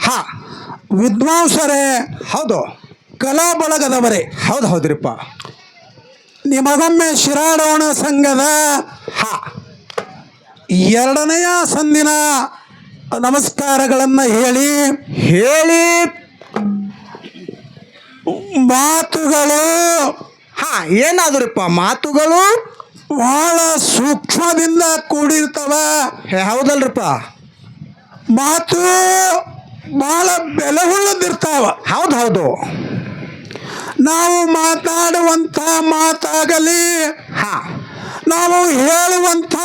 ಹಾ ವಿದ್ವಾಂಸರೇ, ಹೌದು ಕಲಾ ಬಳಗದವರೇ, ಹೌದ್ರಿಪ್ಪ. ನಿಮಗೊಮ್ಮೆ ಶಿರಾಡೋಣ ಸಂಘದ ಹಾ 2ನೆಯ ಸಂದಿನ ನಮಸ್ಕಾರಗಳನ್ನು ಹೇಳಿ ಮಾತುಗಳು ಹಾ ಏನಾದ್ರಿಪ್ಪ ಮಾತುಗಳು ಬಹಳ ಸೂಕ್ಷ್ಮದಿಂದ ಕೂಡಿರ್ತವ. ಹೌದಲ್ರಿಪ್ಪ. ಮಾತು ಬಹಳ ಬೆಲೆಯುಳ್ಳದಿರ್ತಾವ. ಹೌದು ನಾವು ಮಾತಾಡುವಂಥ ಮಾತಾಗಲಿ, ಹಾ ನಾವು ಹೇಳುವಂಥ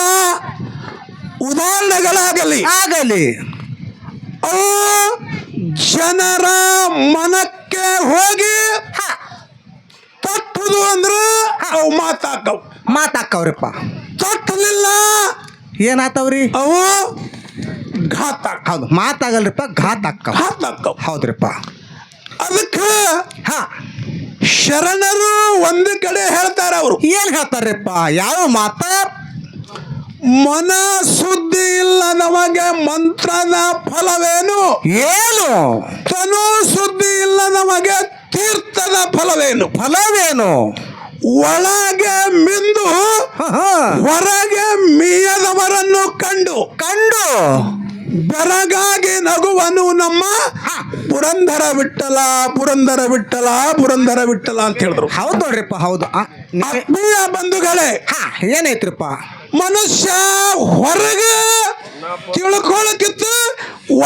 ಉದಾಹರಣೆಗಳಾಗಲಿ ಅವು ಜನರ ಮನಕ್ಕೆ ಹೋಗಿ ತಟ್ಟುದು ಅಂದ್ರೆ ಅವು ಮಾತಾಕವ್ರಿಪ್ಪ. ತಟ್ಟಲಿಲ್ಲ ಏನಾತವ್ರಿ? ಅವು ಘಾತ. ಹೌದು ಮಾತಾಗಲ್ರಿಪ್ಪ, ಘಾತ ಆಕ್ಕವು. ಹೌದ್ರಿಪ್ಪ. ಅದಕ್ಕೆ ಹಾ ಶರಣರು ಒಂದು ಕಡೆ ಹೇಳ್ತಾರ. ಅವರು ಏನ್ ಹೇಳ್ತಾರ್ರಿಪ್ಪ? ಯಾವ ಮಾತ? ಮನ ಸುದ್ದಿ ಇಲ್ಲ ನಮಗೆ ಮಂತ್ರದ ಫಲವೇನು, ಏನು ತನು ಸುದ್ದಿ ಇಲ್ಲ ನಮಗೆ ತೀರ್ಥದ ಫಲವೇನು. ಒಳಗೆ ಮಿಂದು ಹೊರಗೆ ಮೀಯದವರನ್ನು ಕಂಡು ಬೆರಗಾಗಿ ನಗುವನು ನಮ್ಮ ಪುರಂದರ ವಿಠಲ ಅಂತ ಹೇಳಿದ್ರು. ಹೌದು ನೋಡ್ರಿಪ್ಪ. ಹೌದು ಆತ್ಮೀಯ ಬಂಧುಗಳೇ, ಏನೈತ್ರಿಪ್ಪ? ಮನುಷ್ಯ ಹೊರಗೆ ತಿಳ್ಕೊಳ್ಳಕ್ಕಿಂತ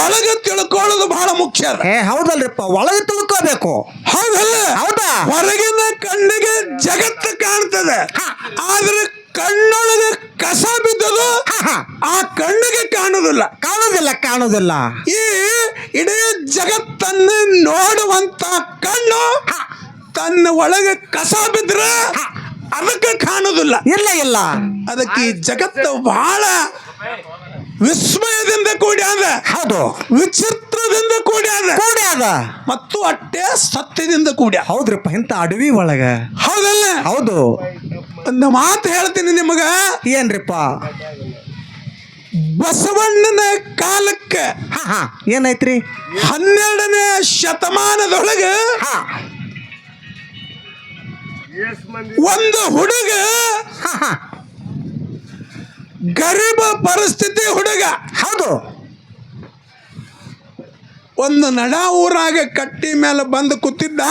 ಒಳಗೆ ತಿಳ್ಕೊಳ್ಳೋದು ಬಹಳ ಮುಖ್ಯ. ಹೌದಲ್ರಿಪ್ಪ, ಒಳಗೆ ತಿಳ್ಕೋಬೇಕು. ಹೌದಾ? ಹೊರಗಿನ ಕಣ್ಣಿಗೆ ಜಗತ್ತು ಕಾಣ್ತದೆ, ಆದ್ರೆ ಕಣ್ಣೊಳಗೆ ಕಸ ಬಿದ್ದದು ಆ ಕಣ್ಣಿಗೆ ಕಾಣುದಿಲ್ಲ. ಈ ಇಡೀ ಜಗತ್ತನ್ನು ನೋಡುವಂತ ಕಣ್ಣು ತನ್ನ ಒಳಗೆ ಕಸ ಬಿದ್ರೆ ಅದಕ್ಕೆ ಕಾಣುದಿಲ್ಲ. ಇಲ್ಲ ಅದಕ್ಕೆ ಈ ಜಗತ್ತು ಬಹಳ ವಿಸ್ಮಯದಿಂದ ಕೂಡ್ಯಾದ. ಹೌದು, ವಿಚಿತ್ರದಿಂದ ಕೂಡ್ಯಾದ ಮತ್ತು ಅಟ್ಟೆ ಸತ್ಯದಿಂದ ಕೂಡ್ಯ. ಹೌದ್ರಿಪ್ಪ. ಇಂಥ ಅಡವಿ ಒಳಗ ಹೌದಲ್ಲ? ಹೌದು. ಒಂದು ಮಾತು ಹೇಳ್ತೀನಿ ನಿಮಗ. ಏನ್ರಿಪ್ಪ? ಬಸವಣ್ಣನ ಕಾಲಕ್ಕೆ ಏನೈತ್ರಿ? 12ನೇ ಶತಮಾನದೊಳಗೆ ಒಂದು ಹುಡುಗ, ಗರೀಬ ಪರಿಸ್ಥಿತಿ ಹುಡುಗ, ಹೌದು, ಒಂದು ನಡ ಊರಾಗ ಕಟ್ಟಿ ಮೇಲೆ ಬಂದು ಕೂತಿದ್ದ.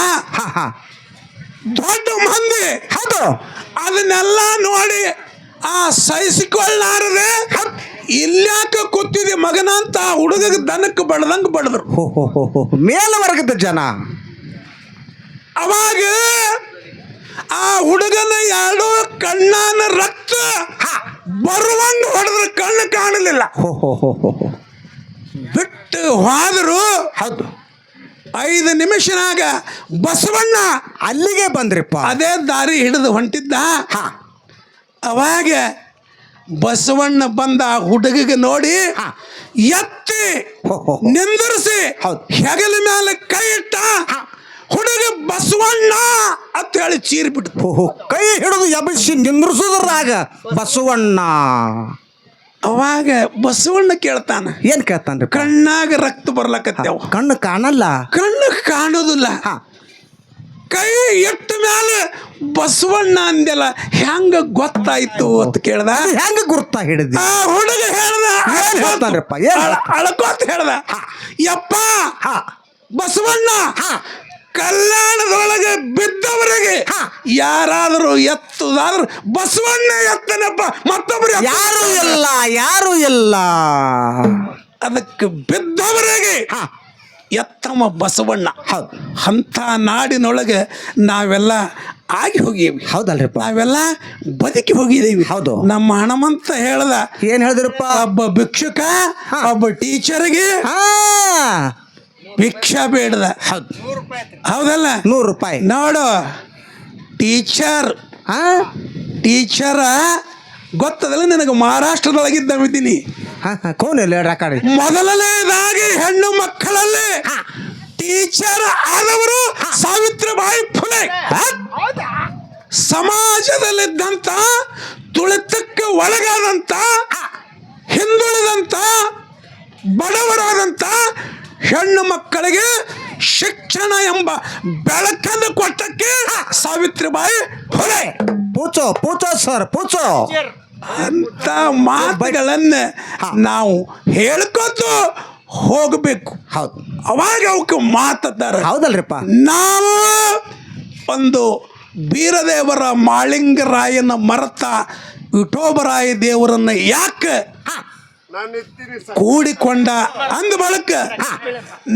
ದೊಡ್ಡ ಮಂದಿ ಹೌದು ಅದನ್ನೆಲ್ಲ ನೋಡಿ ಆ ಸಹಿಸಿಕೊಳ್ಳಾರದೆ ಇಲ್ಯಾಕ ಕೂತಿದ್ದಿ ಮಗನ ಅಂತ ಹುಡುಗ ದನಕ್ಕೆ ಬಡದ್ರು. ಮೇಲವರ್ಗದ ಜನ. ಅವಾಗ ಆ ಹುಡುಗನ 2 ಕಣ್ಣಾನ ರಕ್ತ ಬರುವಂಗ ಹೊಡೆದ್ರೆ ಕಣ್ಣು ಕಾಣಲಿಲ್ಲ. ಬಿಟ್ಟು ಹೋದ್ರು. ಹೌದು, 5 ನಿಮಿಷನಾಗ ಬಸವಣ್ಣ ಅಲ್ಲಿಗೆ ಬಂದ್ರಿಪ್ಪ. ಅದೇ ದಾರಿ ಹಿಡಿದು ಹೊಂಟಿದ್ದ. ಅವಾಗ ಬಸವಣ್ಣ ಬಂದ ಆ ಹುಡುಗಿಗೆ ನೋಡಿ ಎತ್ತಿ ನಿಂದಿರಿಸಿ ಹೆಗಲ ಮೇಲೆ ಕೈ ಇಟ್ಟ. ಹುಡುಗ ಬಸವಣ್ಣ ಅಂತ ಹೇಳಿ ಚೀರಿ ಬಿಟ್ಟು ಕೈ ಹಿಡಿದು ಎಬ್ಬಿಸಿ ನಿಂದ್ರಿಸೋದ್ರಾಗ ಬಸವಣ್ಣ. ಅವಾಗ ಬಸವಣ್ಣ ಕೇಳ್ತಾನ. ಏನ್ ಕೇಳ್ತಾನ್ರಿ? ಕಣ್ಣಾಗ ರಕ್ತ ಬರ್ಲಕತ್ತೇವ, ಕಣ್ಣು ಕಾಣಲ್ಲ, ಕಣ್ಣು ಕಾಣೋದಿಲ್ಲ. ಕೈ ಇಟ್ಟ ಮೇಲೆ ಬಸವಣ್ಣ ಅಂದೆಲ್ಲ ಹೆಂಗ ಗೊತ್ತಾಯ್ತು ಅಂತ ಕೇಳ್ದ. ಹೆಂಗ ಗುರ್ತ ಹಿಡಿದ? ಆ ಹುಡುಗ ಹೇಳ್ದ, ಅಳಕೋತ ಹೇಳ್ದ, ಯಪ್ಪ ಬಸವಣ್ಣ ಕಲ್ಯಾಣದೊಳಗೆ ಬಿದ್ದವರಿಗೆ ಯಾರಾದರೂ ಎತ್ತುದಾದ್ರೂ ಬಸವಣ್ಣ ಎತ್ತನಪ್ಪ, ಮತ್ತೊಬ್ಬರು ಯಾರು ಇಲ್ಲ. ಅದಕ್ಕೆ ಬಿದ್ದವರಿಗೆ ಎತ್ತಮ ಬಸವಣ್ಣ. ಅಂತ ನಾಡಿನೊಳಗೆ ನಾವೆಲ್ಲ ಆಗಿ ಹೋಗೀವಿ. ಹೌದಲ್ರಿಪ್ಪ? ನಾವೆಲ್ಲ ಬದುಕಿ ಹೋಗಿದ್ದೀವಿ. ಹೌದು. ನಮ್ಮ ಹನುಮಂತ ಹೇಳ್ದ, ಏನ್ ಹೇಳಿದ್ರಪ್ಪ? ಒಬ್ಬ ಭಿಕ್ಷುಕ ಒಬ್ಬ ಟೀಚರ್ಗೆ ಭಿಕ್ಷಾ ಬೇಡದ. ಹೌದಲ್ಲ? 100 ರೂಪಾಯಿ. ನೋಡು, ಟೀಚರ ಗೊತ್ತದಲ್ಲ ನಿನಗೆ, ಮಹಾರಾಷ್ಟ್ರದೊಳಗಿದ್ದೀನಿ. ಮೊದಲನೇದಾಗಿ ಹೆಣ್ಣು ಮಕ್ಕಳಲ್ಲಿ ಟೀಚರ್ ಆದವರು ಸಾವಿತ್ರಿಬಾಯಿ ಫುಲೆ. ಸಮಾಜದಲ್ಲಿದ್ದಂತ ತುಳಿತಕ್ಕೆ ಒಳಗಾದಂತ, ಹಿಂದುಳಿದಂತ, ಬಡವರಾದಂತ ಹೆಣ್ಣು ಮಕ್ಕಳಿಗೆ ಶಿಕ್ಷಣ ಎಂಬ ಬೆಳಕನ್ನು ಕೊಟ್ಟಕ್ಕೆ ಸಾವಿತ್ರಿಬಾಯಿ ಫುಲೆ. ಪೂಚೋ ಪೂಚೋ ಸರ್ ಪೂಚೋ. ಅಂತ ಮಾತುಗಳನ್ನ ನಾವು ಹೇಳ್ಕೊತು ಹೋಗಬೇಕು. ಹೌದು ಅವಾಗ ಅವಕ್ಕೆ ಮಾತಾಡ್ತಾರೆ. ಹೌದಲ್ರಿಪ್ಪ. ನಾವು ಒಂದು ಬೀರದೇವರ ಮಾಳಿಂಗರಾಯನ ಮರತ ವಿಠೋಬರಾಯ ದೇವರನ್ನ ಯಾಕೆ ಕೂಡಿಕೊಂಡ ಅಂದ ಬಳಕ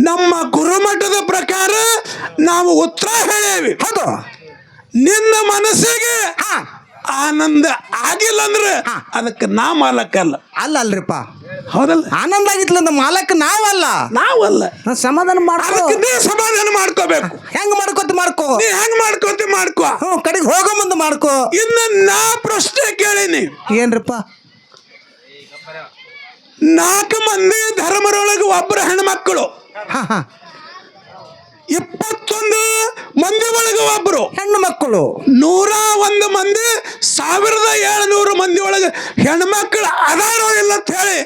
ನಮ್ಮ ಗುರುಮಠದ ಪ್ರಕಾರ ನಾವು ಉತ್ತರ ಹೇಳೇವಿ. ಹೌದು. ನಿನ್ನ ಮನಸ್ಸಿಗೆ ಆನಂದ ಆಗಿಲ್ಲ ಅಂದ್ರೆ ಅದಕ್ಕೆ ನಾ ಮಾಲಕ್ಕಲ್ಲ. ಅಲ್ಲ ಅಲ್ರಿಪ್ಪ. ಹೌದಲ್ಲ? ಆನಂದ ಆಗಿತ್ಲ ನಮ್ಮ ಮಾಲಕ್ ನಾವಲ್ಲ. ನಾವಲ್ಲ. ಸಮಾಧಾನ ಮಾಡ್ಕೋ. ಅದಕ್ಕೆ ನೀ ಸಮಾಧಾನ ಮಾಡ್ಕೋಬೇಕು. ಹೆಂಗ್ ಮಾಡ್ಕೋತಿ ಮಾಡ್ಕೋ. ನೀ ಹೆಂಗ್ ಮಾಡ್ಕೋ. ಕಡೆಗೆ ಹೋಗೋ ಮುಂದೆ ಮಾಡ್ಕೋ. ಇನ್ನು ನಾ ಪ್ರಶ್ನೆ ಕೇಳೀನಿ. ಏನ್ರಿಪ್ಪ? 4 ಮಂದಿ ಧರ್ಮರೊಳಗೆ ಒಬ್ಬರು ಹೆಣ್ಮಕ್ಕಳು, ಹಾ ಹಾ 21 ಮಂದಿ ಒಳಗೆ ಒಬ್ಬರು ಹೆಣ್ಣು ಮಕ್ಕಳು, 101 ಮಂದಿ 1700 ಮಂದಿ ಒಳಗೆ ಹೆಣ್ಮಕ್ಳು ಅದಾರೋ ಇಲ್ಲ ಅಂತ ಹೇಳಿ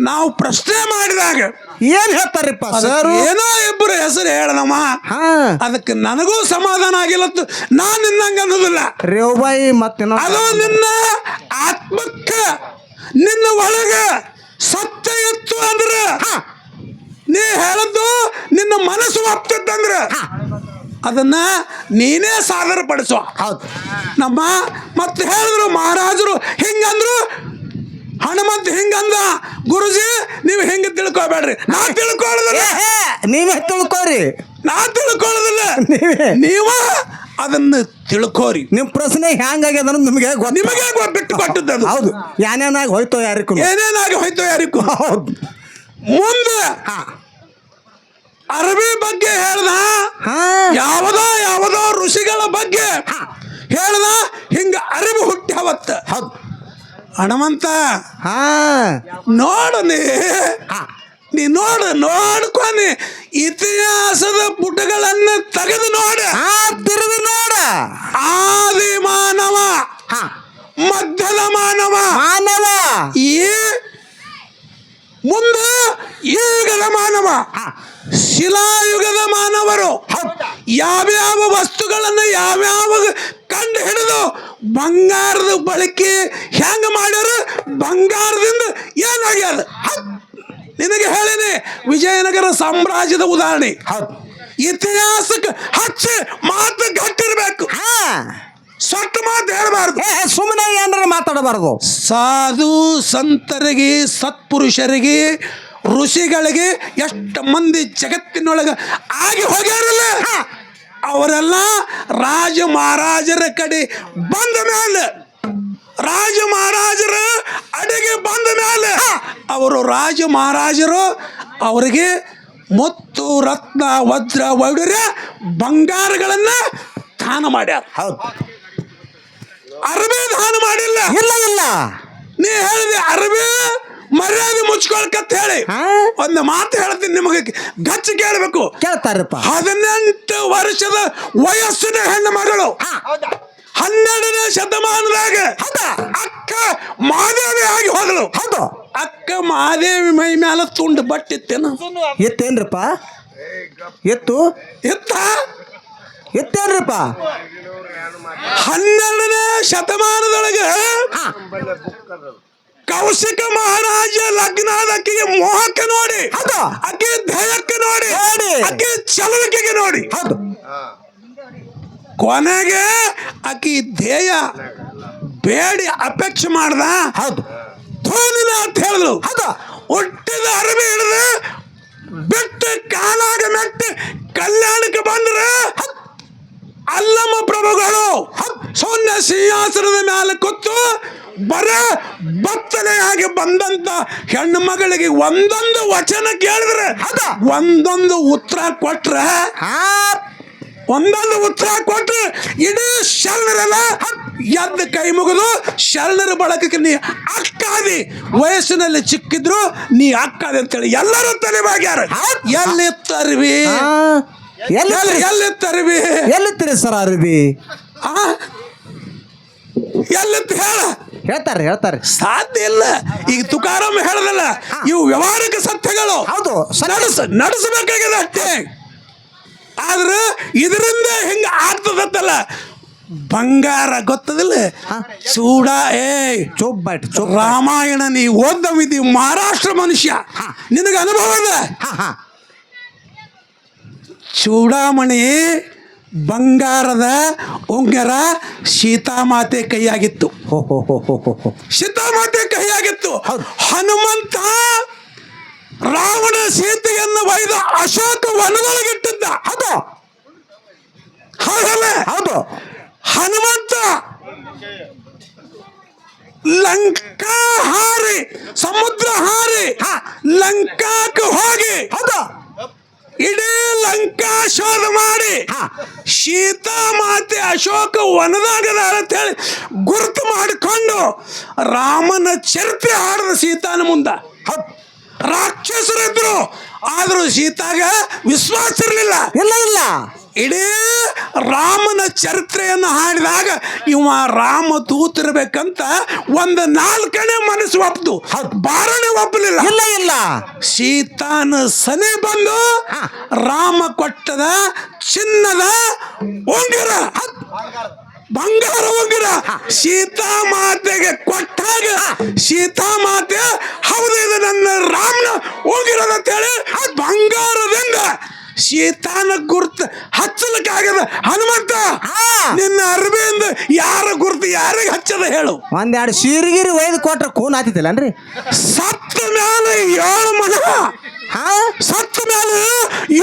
ನಾವು ಪ್ರಶ್ನೆ ಮಾಡಿದಾಗ ಏನ್ ಹೇಳ್ತಾರಿಪ್ಪ ಸರ್? ಏನೋ ಇಬ್ಬರು ಹೆಸರು ಹೇಳನಮ್ಮ. ಹಾ ಅದಕ್ಕೆ ನನಗೂ ಸಮಾಧಾನ ಆಗಿಲ್ಲ. ನಾನು ನಿನ್ನಂಗ ಅನ್ನೋದಿಲ್ಲ. ರೇವಬಾಯಿ ಮತ್ತೆ ಅದು ನಿನ್ನ ಆತ್ಮಕ್ಕೆ ನಿನ್ನ ಒಳಗೆ ಸತ್ಯ ಇತ್ತು ಅಂದ್ರೆ ನೀ ಹೇಳದ್ದು ನಿನ್ನ ಮನಸ್ಸು ಒಪ್ತಂದ್ರೆ ಅದನ್ನ ನೀನೇ ಸಾದರ ಪಡಿಸುವ. ಹೌದು. ನಮ್ಮ ಮತ್ತೆ ಹೇಳಿದ್ರು ಮಹಾರಾಜರು ಹಿಂಗಂದ್ರು, ಹನುಮಂತ ಹಿಂಗಂದ. ಗುರುಜಿ ನೀವು ಹಿಂಗೆ ತಿಳ್ಕೊಬೇಡ್ರಿ. ನಾ ತಿಳ್ಕೊಳ್ಳೋದಿಲ್ಲ. ನೀವೇ ತಿಳ್ಕೋರಿ. ನಾ ತಿಳ್ಕೊಳ್ಳೋದಿಲ್ಲ. ನೀವೇ ನೀವ ಅದನ್ನ ತಿಳ್ಕೋರಿ. ನಿಮ್ ಪ್ರಶ್ನೆ ಹ್ಯಾಂಗಾಗ್ಯದ ನಿಮಗೆ ನಿಮಗೆ ಬಿಟ್ಟು ಕೊಟ್ಟದ್ದು. ಹೌದು. ಏನೇನಾಗಿ ಹೋಯ್ತೋ ಯಾರಿಗೂ. ಏನೇನಾಗಿ ಹೋಯ್ತೋ ಯಾರಿಗೂ. ಹೌದು. ಮುಂದೆ ಅರಬಿ ಬಗ್ಗೆ ಹೇಳ್ದ. ಯಾವುದೋ ಋಷಿಗಳ ಬಗ್ಗೆ ಹೇಳ್ದ. ಹಿಂಗ ಅರಬಿ ಹುಟ್ಟ್ಯಾವತ್ತ. ಹೌದು. ಹನುಮಂತ ನೋಡು ನೀ ನೋಡ್ಕೊನಿ ಇತಿಹಾಸದ ಪುಟಗಳನ್ನ ತೆಗೆದು ನೋಡ. ತಿರುಗಿ ನೋಡ. ಆದಿ ಮಾನವ, ಮಧ್ಯದ ಮಾನವ, ಈ ಮುಂದೆ ಈಗದ ಮಾನವ, ಶಿಲಾಯುಗದ ಮಾನವರು ಯಾವ್ಯಾವ ವಸ್ತುಗಳನ್ನು ಯಾವ್ಯಾವ ಕಂಡು ಹಿಡಿದು ಬಂಗಾರದ ಬಳಕೆ ಹೆಂಗ ಮಾಡ್ಯಾರ, ಬಂಗಾರದಿಂದ ಏನಾಗ್ಯದ ನಿನಗೆ ಹೇಳಿನಿ. ವಿಜಯನಗರ ಸಾಮ್ರಾಜ್ಯದ ಉದಾಹರಣೆ. ಇತಿಹಾಸಕ್ಕೆ ಹಚ್ಚಿ ಮಾತು ಗಟ್ಟಿರ್ಬೇಕು. ಸೊಟ್ಟ ಮಾತು ಹೇಳಬಾರ್ದು. ಸುಮ್ಮನೆ ಏನಾರ ಮಾತಾಡಬಾರ್ದು. ಸಾಧು ಸಂತರಿಗೆ, ಸತ್ಪುರುಷರಿಗೆ, ಋಷಿಗಳಿಗೆ ಎಷ್ಟು ಮಂದಿ ಜಗತ್ತಿನೊಳಗೆ ಆಗಿ ಹೋಗ್ಯಾರಲ್ಲ, ಅವರೆಲ್ಲ ರಾಜ ಮಹಾರಾಜರ ಕಡೆ ಬಂದ ಮೇಲೆ, ರಾಜ ಮಹಾರಾಜರ ಅಡಿಗೆ ಬಂದ ಮೇಲೆ ಅವರು ರಾಜ ಮಹಾರಾಜರು ಅವರಿಗೆ ಮುತ್ತು ರತ್ನ ವಜ್ರ ವೈಡೂರ್ಯ ಬಂಗಾರಗಳನ್ನ ದಾನ ಮಾಡ್ಯಾರ. ಹೌದು. ಅರಬಿ ದಾನ ಮಾಡಿಲ್ಲ. ಇಲ್ಲ ನೀ ಹೇಳಿದೆ ಅರಬಿ ಮರ್ಯಾದೆ ಮುಚ್ಕೊಳ್ಕತ್ ಹೇಳಿ ಒಂದು ಮಾತು ಹೇಳ್ತೀನಿ ನಿಮಗೆ, ಗಚ್ಚಿ ಕೇಳಬೇಕು. ಕೇಳ್ತಾರಪ್ಪ. 18 ವರ್ಷದ ವಯಸ್ಸಿನ ಹೆಣ್ಣು ಮಗಳು 12ನೇ ಶತಮಾನದಾಗ ಅಕ್ಕ ಮಹಾದೇವಿ ಆಗಿ ಹೋದಳು. ಹೌದು. ಅಕ್ಕ ಮಹಾದೇವಿ ಮೈ ಮೇಲೆ ತುಂಡು ಬಟ್ಟಿತ್ತೇನು? ಎತ್ತೇನ್ರಿಪ್ಪ? ಎತ್ತೇನ್ರಿಪ್ಪ? 12ನೇ ಶತಮಾನದೊಳಗೆ ಕೌಶಿಕ ಮಹಾರಾಜ ಲಗ್ನ ಆದ ಅಕ್ಕಿಗೆ ಮೋಹಕ್ಕೆ ನೋಡಿ, ಅಕ್ಕಿ ಧ್ಯೇಯಕ್ಕೆ ನೋಡಿ, ಅಕ್ಕಿ ಚಲವಿಕೆಗೆ ನೋಡಿ, ಕೊನೆಗೆ ಅಕ್ಕಿ ಧ್ಯೇಯ ಬೇಡಿ ಅಪೇಕ್ಷೆ ಮಾಡ್ದ. ಥೋನಿನ ಅಂತ ಹೇಳಿದ್ರು. ಹುಟ್ಟಿದ ಅರಬಿ ಹಿಡಿದು ಬಿಟ್ಟು ಕಾಲಾಗ ಮೆಟ್ಟಿ ಕಲ್ಯಾಣಕ್ಕೆ ಬಂದ್ರೆ ಅಲ್ಲಮ್ಮ ಪ್ರಭುಗಳು ಸೌನ್ಯ ಸಿಂಹಾಸನದ ಮೇಲೆ ಕೂತು ಬರ ಬತ್ತಲೆಯಾಗಿ ಬಂದಂತ ಹೆಣ್ಣು ಮಗಳಿಗೆ ಒಂದೊಂದು ವಚನ ಕೇಳಿದ್ರೆ ಒಂದೊಂದು ಉತ್ತರ ಕೊಟ್ರೆ ಇಡೀ ಶರಣರೆಲ್ಲ ಎದ್ದು ಕೈ ಮುಗಿದು ಶರಣರ ಬಳಕಕ್ಕೆ ನೀ ಅಕ್ಕಾದಿ, ವಯಸ್ಸಿನಲ್ಲಿ ಚಿಕ್ಕಿದ್ರು ನೀ ಅಕ್ಕಾದಿ ಅಂತೇಳಿ ಎಲ್ಲರೂ ತಲೆಬಾಗ್ಯಾರ. ಎಲ್ಲಿತ್ತರ್ವಿ? ಎಲ್ಲಿತ್ತೀರಿ ಸರ್ ಅರಬಿ? ಎಲ್ಲಿತ್ತು ಹೇಳ? ಹೇಳ್ತಾರೆ ಹೇಳ್ತಾರೆ. ಸಾಧ್ಯ ಇಲ್ಲ. ಈಗ ತುಕಾರಾಮ್ ಹೇಳದಲ್ಲ, ಇವು ವ್ಯವಹಾರಿಕ ಸತ್ಯಗಳು. ಹೌದು, ನಡೆಸಬೇಕಾಗಿದೆ ಅಷ್ಟೇ. ಆದ್ರೆ ಇದರಿಂದ ಹಿಂಗ ಆಗ್ತದತ್ತಲ್ಲ, ಬಂಗಾರ ಗೊತ್ತದಿಲ್ಲ, ಚೂಡ ಚೊಬ್ಬಟ್ ರಾಮಾಯಣ ನೀ ಓದವಿದಿ, ಮಹಾರಾಷ್ಟ್ರ ಮನುಷ್ಯ, ನಿನಗೆ ಅನುಭವ ಅದ. ಚೂಡಾಮಣಿ ಬಂಗಾರದ ಉಂಗರ ಸೀತಾಮಾತೆ ಕೈಯಾಗಿತ್ತು. ಸೀತಾಮಾತೆ ಕೈಯಾಗಿತ್ತು. ಹನುಮಂತ ರಾವಣ ಸೀತೆಯನ್ನು ಒಯ್ದು ಅಶೋಕ ವನದೊಳಗಿಟ್ಟಿದ್ದ. ಅದು ಹೌದಲ್ಲ? ಹೌದು. ಹನುಮಂತ ಲಂಕಾ ಹಾರಿ, ಸಮುದ್ರ ಹಾರಿ ಲಂಕಾಕ್ಕೆ ಹೋಗಿ ಇಡೀ ಲಂಕಾ ಶೋಧ ಮಾಡಿ ಸೀತಾಮಾತೆ ಅಶೋಕ ವನದಾಗದಾಳ ಅಂತ ಹೇಳಿ ಗುರುತು ಮಾಡಿಕೊಂಡು ರಾಮನ ಚರಿತ್ರೆ ಹಾಡಿದ ಸೀತಾನ ಮುಂದ. ರಾಕ್ಷಸರಿದ್ರು, ಆದರೂ ಸೀತಾಗ ವಿಶ್ವಾಸ ಇರಲಿಲ್ಲ. ಇಲ್ಲ ಇಡೀ ರಾಮನ ಚರಿತ್ರೆಯನ್ನು ಹಾಡಿದಾಗ ಇವ ರಾಮ ದೂತಿರ್ಬೇಕಂತ ಒಂದು 4ನೇ ಮನಸ್ಸು ಒಪ್ದು, 12ನೇ ಒಪ್ಪಲಿಲ್ಲ. ಇಲ್ಲ ಸೀತಾನ ಸನಿ ಬಂದು ರಾಮ ಕೊಟ್ಟದ ಚಿನ್ನದ ಉಂಗುರ, ಬಂಗಾರ ಉಂಗುರ ಸೀತಾಮಾತೆಗೆ ಕೊಟ್ಟಾಗ ಸೀತಾಮಾತೆ ಹೌದು ಇದು ನನ್ನ ರಾಮನ ಉಂಗುರದ ಅಂತೇಳಿ ಬಂಗಾರದಿಂದ ಸೀತಾನ ಗುರ್ತು ಹಚ್ಚಲಿಕ್ಕಾಗದ. ಹನುಮಂತ, ನಿನ್ನ ಅರ್ಬಿಯಿಂದ ಯಾರ ಗುರ್ತು ಯಾರಿಗೆ ಹಚ್ಚದ ಹೇಳು? ಒಂದೆರಡು ಸೀರಿಗಿರಿ ಒಯ್ದು ಕೊಟ್ರೆ ಕೂನ್ ಆತಿತ್ತಿಲ್ಲನ್ರಿ? ಸತ್ತ ಮೇಲೆ 7 ಮನ, ಸತ್ತ ಮೇಲೆ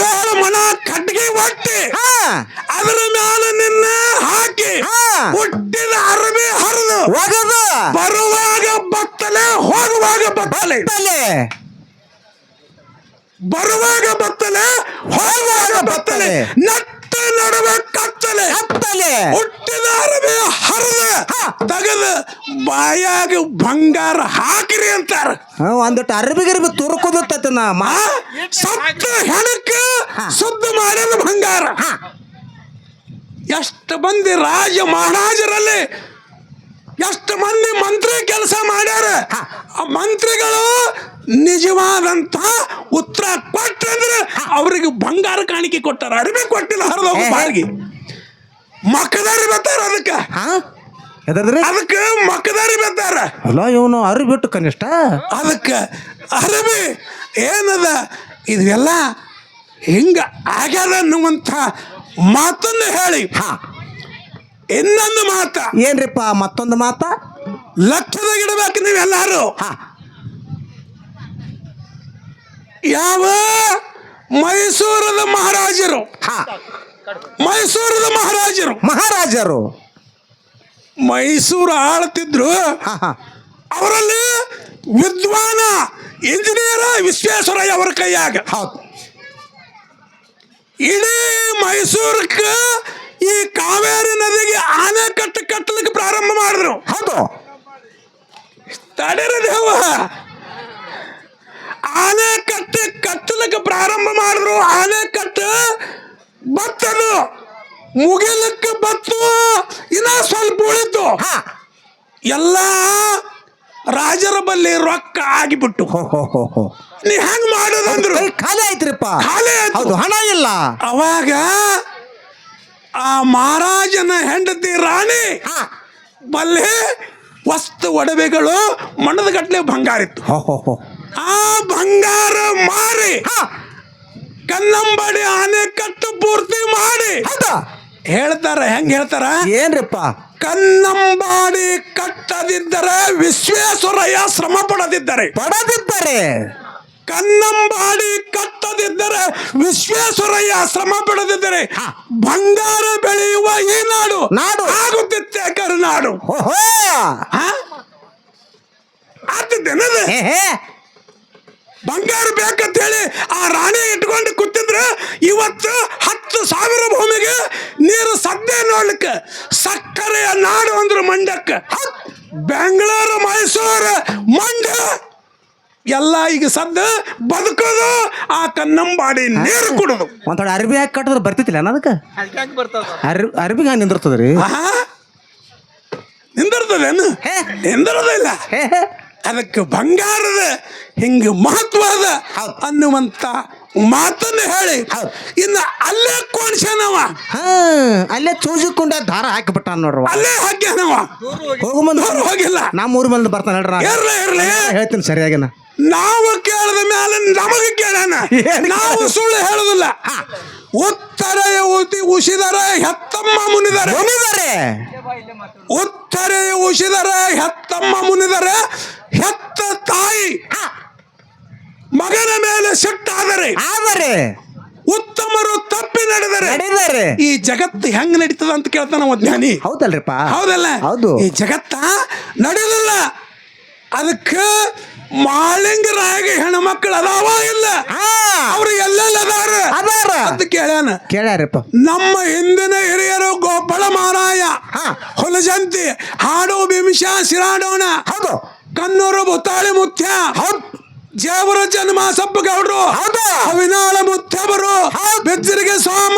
7 ಮನ ಕಟ್ಟಿಗೆ ಒಟ್ಟಿ ಅದರ ಮೇಲೆ ನಿನ್ನ ಹಾಕಿ ಹುಟ್ಟಿದ ಅರಬಿ ಹರಿದು ಒಗದು ಬರುವಾಗ ಬತ್ತಲೆ, ಹೋಗುವಾಗ ಬತ್ತಲೆ, ಬರುವಾಗ ಬತ್ತಲೆ, ಹೋಗುವಾಗ ಬತ್ತಲೆ, ನಟ್ಟ ನಡುವೆ ಕತ್ತಲೆ, ಹುಟ್ಟಿದ ಅರಬಿ ಹರಿದ ತೆಗೆದ ಬಾಯಾಗ ಬಂಗಾರ ಹಾಕಿರಿ ಅಂತಾರ. ಒಂದಿಟ್ಟು ಅರ್ಬಿಗಿರ್ಬಿ ತುರ್ಕೋದಿತ್ತ ಸತ್ತ ಹೆಣಕ್ಕೆ ಶುದ್ಧ ಮಾಡಿದ ಬಂಗಾರ. ಎಷ್ಟು ಮಂದಿ ರಾಜ ಮಹಾರಾಜರಲ್ಲಿ ಎಷ್ಟು ಮಂದಿ ಮಂತ್ರಿ ಕೆಲಸ ಮಾಡ್ಯಾರ. ಆ ಮಂತ್ರಿಗಳು ನಿಜವಾದಂತ ಉತ್ತರ ಕೊಟ್ಟಂದ್ರೆ ಅವ್ರಿಗೆ ಬಂಗಾರ ಕಾಣಿಕೆ ಕೊಟ್ಟಾರ, ಅರಿವೆ ಕೊಟ್ಟಿಲ್ಲ. ಹರಿದೋಗ ಬಾರಿಗೆ ಮಕ್ಕದಾರಿ ಬರ್ತಾರ, ಅದಕ್ಕೆ ಮಕ್ಕದಾರಿ ಬರ್ತಾರ. ಅಲ್ಲ ಇವನು ಅರಿ ಬಿಟ್ಟು ಕನಿಷ್ಠ ಅದಕ್ಕೆ ಅರಬಿ ಏನದ ಇದೆಲ್ಲ ಹಿಂಗ ಆಗ್ಯದ ಅನ್ನುವಂಥ ಮಾತನ್ನು ಹೇಳಿ ಇನ್ನೊಂದು ಮಾತ ಏನ್ರಿಪ್ಪ? ಮತ್ತೊಂದು ಮಾತ ಲಕ್ಷದಾಗಿಡಬೇಕು ನೀವೆಲ್ಲರೂ. ಯಾವ ಮೈಸೂರದ ಮಹಾರಾಜರು, ಮೈಸೂರದ ಮಹಾರಾಜರು ಮೈಸೂರು ಆಳ್ತಿದ್ರು. ಅವರಲ್ಲಿ ವಿದ್ವಾನ ಇಂಜಿನಿಯರ್ ವಿಶ್ವೇಶ್ವರಯ್ಯ ಅವರ ಕೈಯಾಗ ಇಡೀ ಮೈಸೂರಕ್ಕೆ ಈ ಕಾವೇರಿ ನದಿಗೆ ಆನೆಕಟ್ಟು ಕಟ್ಟಲಿಕ್ಕೆ ಪ್ರಾರಂಭ ಮಾಡಿದ್ರು. ಹೌದು, ತಡೆರ ದೇವ, ಆನೆಕಟ್ಟು ಕಟ್ಟಲಿಕ್ಕೆ ಪ್ರಾರಂಭ ಮಾಡಿದ್ರು. ಆನೆಕಟ್ಟು ಬತ್ತದು, ಮುಗಿಲಕ್ಕೆ ಬತ್ತು, ಇನ್ನ ಸ್ವಲ್ಪ ಉಳಿತು. ಎಲ್ಲ ರಾಜರ ಬಲ್ಲಿ ರೊಕ್ಕ ಆಗಿಬಿಟ್ಟು ನೀ ಹೆಂಗ್ ಮಾಡೋದಂದ್ರು ಖಾಲಿ ಆಯ್ತ್ರಿಪ್ಪ, ಖಾಲಿ ಆಯ್ತು, ಹಣ ಇಲ್ಲ. ಅವಾಗ ಆ ಮಹಾರಾಜನ ಹೆಂಡತಿ ರಾಣಿ ಬಲ್ಲೆ ವಸ್ತು ಒಡವೆಗಳು ಮಣ್ಣದ ಗಟ್ಟಲೆ ಬಂಗಾರ ಇತ್ತು. ಆ ಬಂಗಾರ ಮಾರಿ ಕನ್ನಂಬಾಡಿ ಆನೆಕಟ್ಟು ಪೂರ್ತಿ ಮಾಡಿ ಹೇಳ್ತಾರ. ಹೆಂಗ್ ಹೇಳ್ತಾರ? ಏನ್ರಿಪ್ಪ? ಕನ್ನಂಬಾಡಿ ಕಟ್ಟದಿದ್ದರೆ ವಿಶ್ವೇಶ್ವರಯ್ಯ ಶ್ರಮ ಪಡದಿದ್ದರೆ, ಕನ್ನಂಬಾಡಿ ಕಟ್ಟದಿದ್ದರೆ ವಿಶ್ವೇಶ್ವರಯ್ಯ ಶ್ರಮ ಪಡದಿದ್ದರೆ ಬಂಗಾರ ಬೆಳೆಯುವ ಈ ನಾಡು ಆಗುತ್ತಿತ್ತೆ ಕರುನಾಡು. ಆಗ್ತಿದ್ದೇನದು? ಬಂಗಾರ ಬೇಕಂತ ಹೇಳಿ ಆ ರಾಣಿ ಇಟ್ಕೊಂಡು ಕೂತಿದ್ರೆ ಇವತ್ತು 10,000 ಭೂಮಿಗೆ ನೀರು ಸದ್ದೆ ನೋಡ್ಲಿಕ್ಕೆ ಸಕ್ಕರೆಯ ನಾಡು ಅಂದ್ರೆ ಮಂಡ್ಯಕ್ಕೆ. ಬೆಂಗಳೂರು, ಮೈಸೂರು, ಮಂಡ್ಯ ಎಲ್ಲ ಈಗ ಸದ್ದ ಬದುಕೋದು ಆ ಕನ್ನಂಬಾಡಿ ನೀರು ಕುಡೋದು. ಒಂದೊಂದು ಅರ್ಬಿ ಹಾಕಿ ಕಟ್ಟಿದ್ರೆ ಬರ್ತಿತ್ತಿಲ್ಲ ಅದಕ್ಕೆ? ಅರ್ಬಿಗೆ ಹಂಗೆ ನಿಂದಿರ್ತದ್ರಿ, ನಿಂದಿರ್ತದ. ನಿಂದಿರ್ತದೇನು? ಹೇ. ನಿಂದಿರೋದಿಲ್ಲ. ಹೇ ಹೇ. ಅದಕ್ಕೆ ಬಂಗಾರದ ಹಿಂಗೆ ಮಹತ್ವದ ಹೌದು. ಅನ್ನುವಂತ ಮಾತನ್ನು ಹೇಳಿ ಹೌದು. ಇನ್ನು ಅಲ್ಲೇ ಕೋಣಿಸ್ಯಾನವ, ಹಾ ಅಲ್ಲೇ ಚೂಜಿಕೊಂಡ ದಾರ ಹಾಕಿಬಿಟ್ಟ ನೋಡ್ರವ. ಅಲ್ಲೇ ಹಾಕ್ಯಾನವ, ಹೋಗು ಮುಂದೆ ದೂರ ಹೋಗಿಲ್ಲ. ನಮ್ಮ ಊರ್ ಮಂದಿ ಬರ್ತಾನೆ ಹೇಳ್ರ. ಇರ್ಲಿ ಹೇಳ್ತೀನಿ ಸರಿಯಾಗಿನ. ನಾವು ಕೇಳದ ಮೇಲೆ ನಮಗೆ ಕೇಳೋಣ. ನಾವು ಸುಳ್ಳು ಹೇಳುದಿಲ್ಲ. ಉತ್ತರೆಯ ಉಸಿದರೆ ಹೆತ್ತಮ್ಮ ಮುನಿದರೆ, ಉತ್ತರೆಯ ಉಸಿದರೆ ಹೆತ್ತಮ್ಮ ಮುನಿದರೆ, ಹೆತ್ತ ತಾಯಿ ಮಗನ ಮೇಲೆ ಸಿಟ್ಟಾದರೆ, ಉತ್ತಮರು ತಪ್ಪಿ ನಡೆದರೆ ಈ ಜಗತ್ತು ಹೆಂಗ್ ನಡೀತದ ಅಂತ ಕೇಳ್ತಾನ ಜ್ಞಾನಿ. ಹೌದಲ್ರಿಪ್ಪ? ಹೌದಲ್ಲ? ಹೌದು. ಈ ಜಗತ್ತ ನಡೆಯೋದಿಲ್ಲ. ಅದಕ್ಕೆ ಮಾಳಿಂಗರಾಗಿ ಹೆಣ್ಮಕ್ಳು ಅದಾವ ಇಲ್ಲ, ಅವ್ರು ಎಲ್ಲೆಲ್ಲ ಅದಾರ ಅಂತ ಕೇಳ್ಯಾರಪ್ಪ. ನಮ್ಮ ಹಿಂದಿನ ಹಿರಿಯರು ಗೋಪಾಳ ಮಾರಾಯ, ಹೊಲಜಂತಿ, ಹಾಡು ಭೀಮಿಷ ಸಿರಾಡೋಣ, ಕನ್ನೂರು ಬುತ್ತಾಳಿ ಮುತ್ಯ, ಜೇವರ ಜನ್ಮ ಸಪ್ಪ ಗೌಡ್ರು, ಅವಿನಾಳ ಮುತ್ತವರು, ಬೆಜ್ಜರಿಗೆ ಸೋಮ,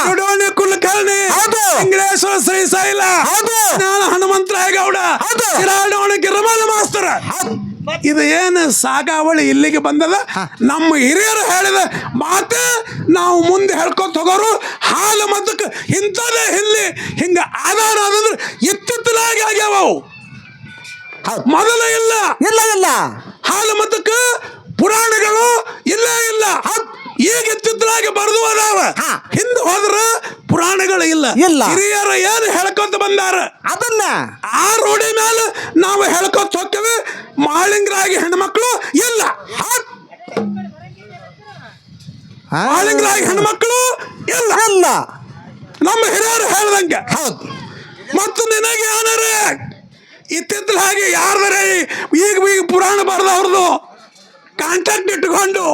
ದೊಡೋಣಿ ಕುಲಕರ್ಣಿ, ಇಂಗ್ಲೇಶ್ವರ ಶ್ರೀಶೈಲ, ಹನುಮಂತರಾಯ ಗೌಡ, ಸಿರಾಡೋಣ ಗಿರಮಲ ಮಾಸ್ತರ. ಇದು ಏನು ಸಾಗಾವಳಿ ಇಲ್ಲಿಗೆ ಬಂದದ. ನಮ್ಮ ಹಿರಿಯರು ಹೇಳಿದ ಮಾತು ನಾವು ಮುಂದೆ ಹೇಳ್ಕೊತ ಹೋಗೋರು. ಹಾಲು ಮದ್ದಕ್ಕೆ ಇಂಥದೇ ಇಲ್ಲಿ ಹಿಂಗ ಆಧಾರ ಆದಂದ್ರೆ ಇತ್ತಿತ್ತಲಾಗಿ ಆಗ್ಯಾವ. ಮೊದಲ ಇಲ್ಲ ಹಾಲು ಮದ್ದಕ್ಕೆ ಪುರಾಣಗಳು ಇಲ್ಲ. ಈಗ ಇತ್ತಿತ್ತಲಾಗಿ ಬರೆದು ಅದಾವ. ಹಿಂದೆ ಹೋದ್ರ ಪುರಾಣಗಳು ಇಲ್ಲ. ಹಿರಿಯರು ಏನು ಹೇಳ್ಕೊತ ಬಂದಾರ ಅದನ್ನ ಆ ರೂಢಿ ಮೇಲೆ ನಾವು ಹೇಳ್ಕೊತ ಹೋಗ್ತೇವೆ. ಮಾಳಿಂಗರಾಗಿ ಹೆಣ್ಮಕ್ಳು ಇಲ್ಲ, ಮಾಳಿಂಗರಾಗಿ ಹೆಣ್ಮಕ್ಳು ಇಲ್ಲ. ನಮ್ಮ ಹಿರಿಯರು ಹೇಳ್ದಂಗೆ. ಮತ್ತು ನಿನಗೆ ಏನಾರೆ ಇತ್ತಿತ್ತಲ ಹಾಗೆ ಯಾರ್ದಾರೆ ಈಗ ಪುರಾಣ ಬರ್ದವ್ರದು ಕಾಂಟ್ಯಾಕ್ಟ್ ಇಟ್ಕೊಂಡು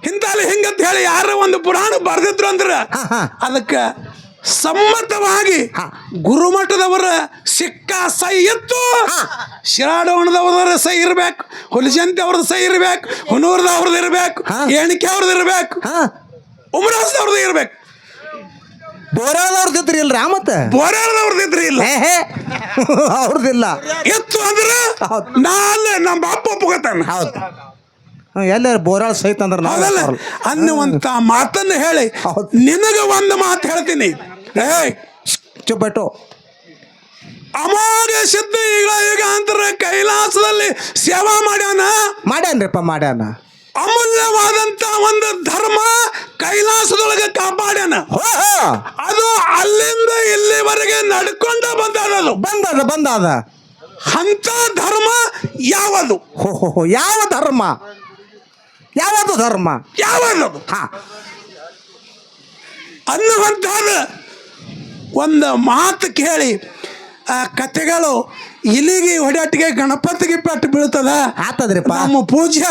ಹಿಂದಲ್ಲಿ ಹಿಂಗಂತ ಹೇಳಿ ಯಾರ ಒಂದು ಪುರಾಣ ಬರ್ದಿದ್ರು ಅಂದ್ರ ಅದಕ್ಕೆ ಸಮ್ಮತವಾಗಿ ಗುರುಮಠದವರ ಸಿಕ್ಕ ಸೈ ಇತ್ತು, ಶಿರಾಡೋಣದವರ ಸೈ ಇರ್ಬೇಕು, ಹುಲಿಜಂತಿ ಅವ್ರದ್ದು ಸೈ ಇರ್ಬೇಕು, ಹುನೂರ್ದವ್ರದ್ದು ಇರ್ಬೇಕು, ಏಣಿಕೆ ಅವ್ರದ್ದು ಇರ್ಬೇಕು, ಉಮರಾಸ್ದವ್ರದ್ದು ಇರ್ಬೇಕು. ಬೋರಾದವ್ರದ್ದು ಇಲ್ರಿ ಮತ್ತೆ ಬೋರಾದವ್ರದ್ದು ಇಲ್ಲ, ಅವ್ರದ್ದಿಲ್ಲ. ಎತ್ತು ಅಂದ್ರೆ ನಾಳೆ ನಮ್ಮ ಅಪ್ಪ ಒಪ್ಪುಗತ್ತಾನ. ಹೌದು, ಎಲ್ಲಾರ ಬೋರಾಳ ಸಹಿತ ಅಂದ್ರೆ ಹೌದಲ್ಲ ಅನ್ನುವಂತ ಮಾತನ್ನು ಹೇಳಿ ನಿನಗ ಒಂದು ಮಾತು ಹೇಳ್ತೀನಿ. ಚುಬ್ಬಟ್ಟು ಅಮೋಘ ಸಿದ್ಧ ಈಗ ಅಂತರ ಕೈಲಾಸದಲ್ಲಿ ಸೇವಾ ಮಾಡ್ಯಾನ. ಅಮೂಲ್ಯವಾದಂತ ಒಂದು ಧರ್ಮ ಕೈಲಾಸದೊಳಗೆ ಕಾಪಾಡ್ಯಾನ. ಅದು ಅಲ್ಲಿಂದ ಇಲ್ಲಿವರೆಗೆ ನಡ್ಕೊಂಡ ಬಂದಾದ. ಅಂತ ಧರ್ಮ ಯಾವುದು? ಯಾವುದು ಧರ್ಮ ಅನ್ನುವಂಥದ್ದು ಒಂದು ಮಾತು ಕೇಳಿ ಆ ಕತೆಗಳು ಇಲ್ಲಿಗೆ ಹೊಡೆಟಿಗೆ ಗಣಪತಿಗೆ ಪೆಟ್ಟು ಬೀಳ್ತದ ಆತದ್ರಿ. ನಮ್ಮ ಪೂಜ್ಯ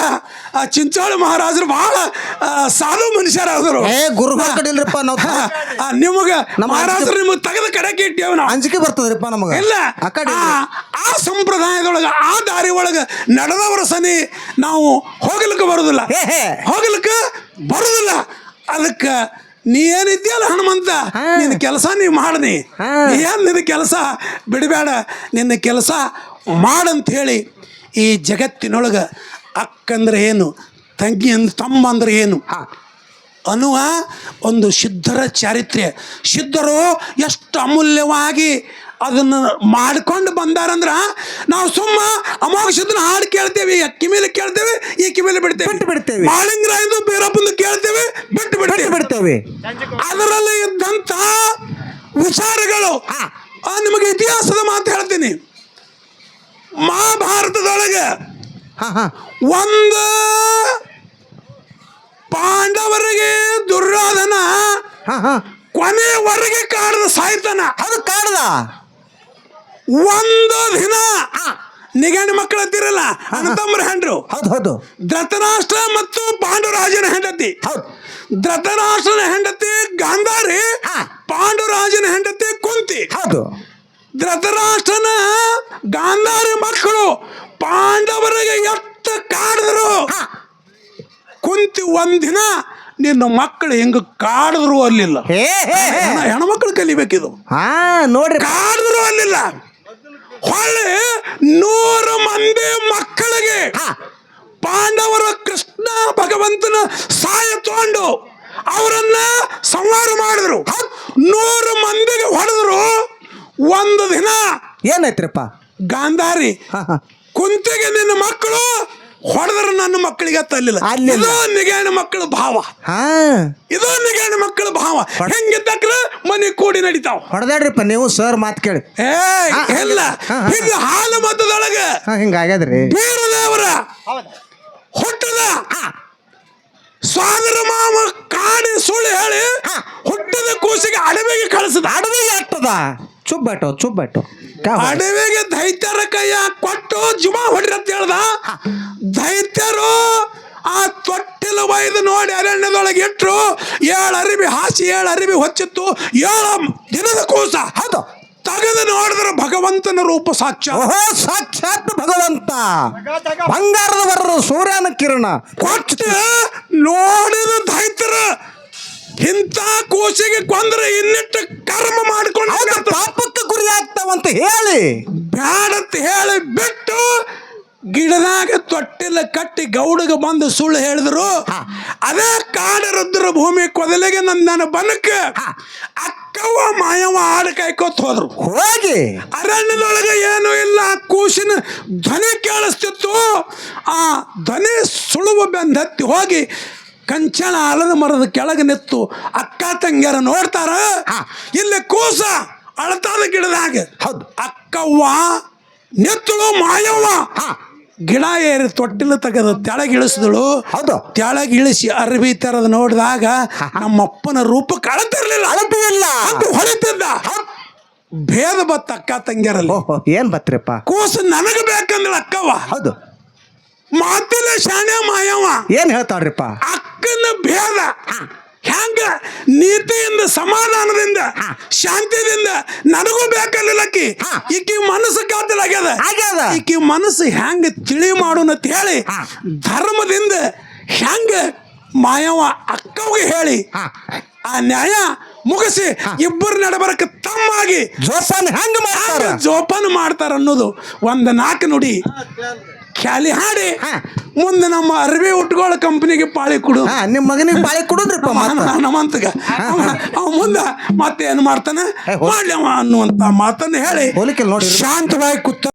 ಚಿಂಚೋಳಿ ಮಹಾರಾಜರು ಬಹಳ ಸಾಧು ಮನುಷ್ಯರಾದರು. ಗುರುಗಳು ಕಡಿಲ್ರಿಪ್ಪ ನಾವು. ನಿಮಗ ಮಹಾರಾಜರು ನಿಮಗೆ ತೆಗೆದ ಕಡೆಗೆ ಇಟ್ಟೇವ್ ನಾವು. ಅಂಜಿಕೆ ಬರ್ತದ್ರಿಪ್ಪ ನಮಗ. ಇಲ್ಲ, ಆ ಸಂಪ್ರದಾಯದೊಳಗ ಆ ದಾರಿ ಒಳಗ ನಡೆದವರ ಸನಿ ನಾವು ಹೋಗ್ಲಿಕ್ಕೆ ಬರುದಿಲ್ಲ. ಅದಕ್ಕೆ ನೀ ಏನಿದ್ಯಲ್ಲ ಹನುಮಂತ, ನಿನ್ನ ಕೆಲಸ ನೀ ಮಾಡನಿ, ನಿನ್ನ ಕೆಲಸ ಬಿಡಬೇಡ, ನಿನ್ನ ಕೆಲಸ ಮಾಡಂತ ಹೇಳಿ ಈ ಜಗತ್ತಿನೊಳಗೆ ಅಕ್ಕಂದ್ರೆ ಏನು, ತಂಗಿ ತಮ್ಮ ಅಂದ್ರೆ ಏನು ಅನ್ನುವ ಒಂದು ಸಿದ್ಧರ ಚಾರಿತ್ರ್ಯ. ಸಿದ್ಧರು ಎಷ್ಟು ಅಮೂಲ್ಯವಾಗಿ ಅದನ್ನು ಮಾಡ್ಕೊಂಡು ಬಂದಾರಂದ್ರ ನಾವು ಸುಮ್ಮ ಅಮೋಘ ಸಿದ್ಧನ ಹಾಡು ಕೇಳ್ತೇವೆ, ಕಿವಿಲಿ ಕೇಳ್ತೇವೆ, ಈ ಕಿವಿಲಿ ಬಿಡ್ತೇವೆ. ಮಾಳಿಂಗರಾಯದು ಬೇರಪ್ಪಂದು ಕೇಳ್ತೇವೆ, ಬಿಡ್ತೇವೆ. ಅದರಲ್ಲಿ ಇದ್ದಂತ ವಿಚಾರಗಳು ನಿಮಗೆ ಇತಿಹಾಸದ ಮಾತು ಹೇಳ್ತೀನಿ. ಮಹಾಭಾರತದೊಳಗೆ ಒಂದು ಪಾಂಡವರಿಗೆ ದುರ್ಯೋಧನ ಕೊನೆವರೆಗೆ ಕಾಡ್ದ ಸಾಯ್ತಾನ. ಅದು ಕಾಡ್ದ ಒಂದು ದಿನ ನಿಗಂಡ ಮಕ್ಕಳು ಅಂತಿರಲ್ಲ, ಅಣ್ಣತಮ್ಮರ ಹೆಂಡ್ರು. ಹೌದು. ಧೃತರಾಷ್ಟ್ರ ಮತ್ತು ಪಾಂಡುರಾಜನ ಹೆಂಡತಿ. ಧೃತರಾಷ್ಟ್ರನ ಹೆಂಡತಿ ಗಾಂಧಾರಿ, ಪಾಂಡುರಾಜನ ಹೆಂಡತಿ ಕುಂತಿ. ಹೌದು. ಧೃತರಾಷ್ಟ್ರನ ಗಾಂಧಾರಿ ಮಕ್ಕಳು ಪಾಂಡವರಿಗೆ ಎಷ್ಟು ಕಾಡಿದ್ರು. ಕುಂತಿ ಒಂದಿನ ನಿನ್ನ ಮಕ್ಕಳು ಹೆಂಗ ಕಾಡಿದ್ರು ಅಲ್ಲಿಲ್ಲ. ಹೆಣ್ಮಕ್ಳು ಕಲಿಬೇಕಿದು. ನೋಡ್ರಿ, ಕಾಡಿದ್ರು ಅಲ್ಲಿಲ್ಲ. ಹೊಳ್ಳಿ 100 ಮಂದಿ ಮಕ್ಕಳಿಗೆ ಪಾಂಡವರ ಕೃಷ್ಣ ಭಗವಂತನ ಸಹಾಯ ತಗೊಂಡು ಅವರನ್ನ ಸಂಹಾರ ಮಾಡಿದ್ರು. 100 ಮಂದಿಗೆ ಹೊಡೆದ್ರು. ಒಂದು ದಿನ ಏನಾಯ್ತ್ರಪ್ಪ? ಗಾಂಧಾರಿ ಕುಂತಿಗೆ ನಿನ್ನ ಮಕ್ಕಳು ಹೊಡೆದ್ರೆ ನನ್ನ ಮಕ್ಕಳಿಗೆ ತಲ್ಲಿಲ್ಲ. ಇದು ನಿಗೇಣ ಮಕ್ಕಳ ಭಾವ, ಇದು ನಿಗೇಣ ಮಕ್ಕಳ ಭಾವ. ಹೆಂಗಿದ್ದಕ್ರ ಮನೆ ಕೂಡಿ ನಡೀತಾವ. ಹೊಡೆದಾಡ್ರಿಪ್ಪ ನೀವು ಸರ್ ಮಾತು ಕೇಳಿ. ಇಲ್ಲ ಇದು ಹಾಲು ಮದ್ದದೊಳಗೆ ಹಿಂಗಾಗ್ಯದ್ರಿ. ಬೀರದೇವರ ಹುಟ್ಟದ ಸ್ವಾದರ ಮಾವ ಕಾಡಿ ಸುಳ್ಳು ಹೇಳಿ ಹುಟ್ಟದ ಕೂಸಿಗೆ ಅಡವಿಗೆ ಕಳಿಸದ. ಅಡವಿಗೆ ಆಗ್ತದ ಚುಬ್ಬಟ್ಟು ಅಡವಿಗೆ ದೈತ್ಯರ ಕೈಯ ಕೊಟ್ಟು ಜುಮಾ ಹೊಡ್ರಿ ಅಂತ ಹೇಳ್ದ. ದೈತ್ಯರು ಆ ತೊಟ್ಟಿಲ ಒಯ್ದು ನೋಡಿ ಅರಣ್ಯದೊಳಗೆ ಇಟ್ರು. 7 ಅರಿವಿ ಹಾಸಿ 7 ಅರಿವಿ ಹೊಚ್ಚಿತ್ತು. 7 ದಿನದ ಕೂಸ ಹೌದು. ತೆಗೆದು ನೋಡಿದ್ರೆ ಭಗವಂತನ ರೂಪ ಸಾಕ್ಷಾತ್ ಭಗವಂತ, ಬಂಗಾರದ ಬರರು, ಸೂರ್ಯನ ಕಿರಣ ಕೊಟ್ಟು ನೋಡಿದ ದೈತ್ಯರ ಇಂಥ ಕೂಸಿಗೆ ಕೊಂದ್ರೆ ಇನ್ನಿಟ್ಟು ಕರ್ಮ ಮಾಡ್ಕೊಂಡು ಪಾಪಕ್ಕೆ ಗುರಿ ಆಗ್ತಾವಂತ ಹೇಳಿ ಬ್ಯಾಡಂತ ಹೇಳಿ ಬಿಟ್ಟು ಗಿಡದಾಗ ತೊಟ್ಟಿಲ್ಲ ಕಟ್ಟಿ ಗೌಡಗೆ ಬಂದು ಸುಳ್ಳು ಹೇಳಿದ್ರು. ಅದೇ ಕಾಡ ರುದ್ರ ಭೂಮಿ ಕೊದಲಿಗೆ ನನ್ನ ಬನಕ ಅಕ್ಕವ್ವ ಮಾಯವ ಆಡು ಕಾಯ್ಕೋತ್ ಹೋದ್ರು. ಹೋಗಿ ಅರಣ್ಯದೊಳಗೆ ಏನೂ ಇಲ್ಲ. ಕೂಸಿನ ಧ್ವನಿ ಕೇಳಿಸ್ತಿತ್ತು. ಆ ಧ್ವನಿ ಸುಳುವ ಬೆಂದತ್ತಿ ಹೋಗಿ ಕಂಚನ ಆಲದ ಮರದ ಕೆಳಗೆ ನಿತ್ತು ಅಕ್ಕ ತಂಗಿಯರ ನೋಡ್ತಾರ. ಇಲ್ಲಿ ಕೂಸ ಅಳತಾದ ಗಿಡದಾಗ. ಹೌದು. ಅಕ್ಕವ್ವ ನಿತ್ತಳು ಮಾಯವ್ವ ಗಿಡ ಏರಿ ತೊಟ್ಟಿಲು ತೆಗೆದು ತೆಳಗಿಳಿಸಿದಳು. ಹೌದು. ತೆಳಗಿಳಿಸಿ ಅರ್ಬಿ ತರದ್ ನೋಡಿದಾಗ ನಮ್ಮಪ್ಪನ ರೂಪಕ್ಕೆ ಅಳತಿರ್ಲಿಲ್ಲ, ಅಂತ ಹೊಳಿತಿದ್ದ. ಭೇದ ಬತ್ತ ಅಕ್ಕ ತಂಗಿಯರಲ್ಲಿ. ಏನ್ ಬತ್ರಿಪ್ಪ? ಕೂಸು ನನಗೆ ಬೇಕಂದ್ರೆ ಅಕ್ಕವ್ವ. ಹೌದು. ಮಾತಿನ ಶಾಣೆ ಮಾಯವ್ವ ಏನ್ ಹೇಳ್ತಾಳ್ರಿಪ್ಪ? ಅಕ್ಕನ ಭೇದ ಹೆಂಗ ನೀತಿಯಿಂದ ಸಮಾಧಾನದಿಂದ ಶಾಂತಿಯಿಂದ ನನಗೂ ಬೇಕಲ್ಲಕ್ಕಿ ಈಕಿ ಮನಸ್ಸು ಕಾತಲಾಗ್ಯದ. ಈಕಿ ಮನಸ್ಸು ಹೆಂಗ ತಿಳಿ ಮಾಡೋಣಂತ ಹೇಳಿ ಧರ್ಮದಿಂದ ಹೆಂಗ ಮಾಯವ ಅಕ್ಕವ್ಗೆ ಹೇಳಿ ಆ ನ್ಯಾಯ ಮುಗಿಸಿ ಇಬ್ಬರು ನಡಬರಕ್ಕೆ ತಮ್ಮಾಗಿ ಜೋಪಾನ ಮಾಡ್ತಾರ ಅನ್ನೋದು ಒಂದು 4 ನುಡಿ ಖ್ಯಾಲಿ ಹಾಡಿ ಮುಂದೆ ನಮ್ಮ ಅರ್ವಿ ಉಟ್ಕೊಳ್ಳೋ ಕಂಪ್ನಿಗೆ ಪಾಳಿ ಕೊಡು. ನಿಮ್ಮ ಮಗನಿಗೆ ಪಾಳಿ ಕೊಡುದ್ರಿಪ್ಪ ನಮ್ಮಂತಗ ಅವ ಮುಂದೆ ಮತ್ತೆ ಏನು ಮಾಡ್ತಾನೆ ಮಾಡ್ಲಿ ಅವ ಅನ್ನುವಂತ ಮಾತನ್ನು ಹೇಳಿ ಶಾಂತವಾಗಿ ಕೂತ